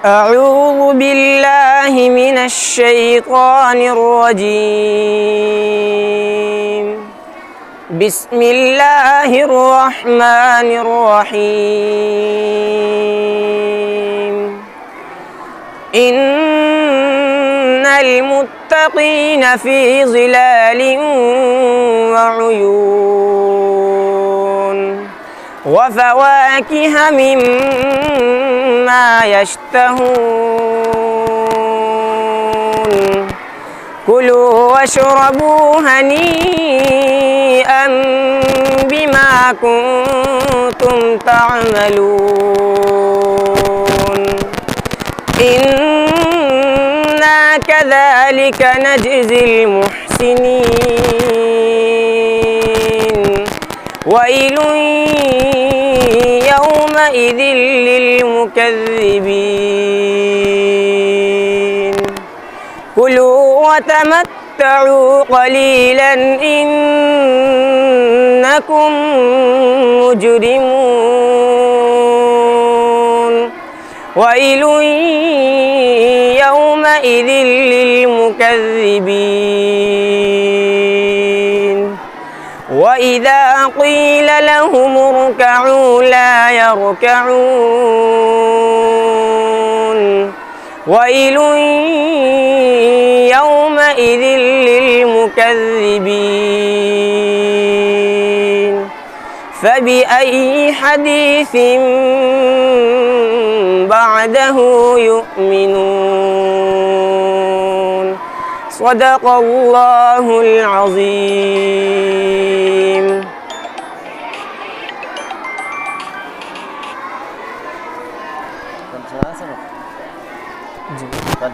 أعوذ بالله من الشيطان الرجيم. بسم الله الرحمن الرحيم. إن المتقين في ظلال وعيون وفواكه مما يشتهون كلوا واشربوا هنيئا بما كنتم تعملون إنا كذلك نجزي المحسنين ويل يومئذ للمكذبين كلوا وتمتعوا قليلا إنكم مجرمون ويل يومئذ للمكذبين وإذا قيل لهم اركعوا لا يركعون ويل يومئذ للمكذبين فبأي حديث بعده يؤمنون صدق الله العظيم. كان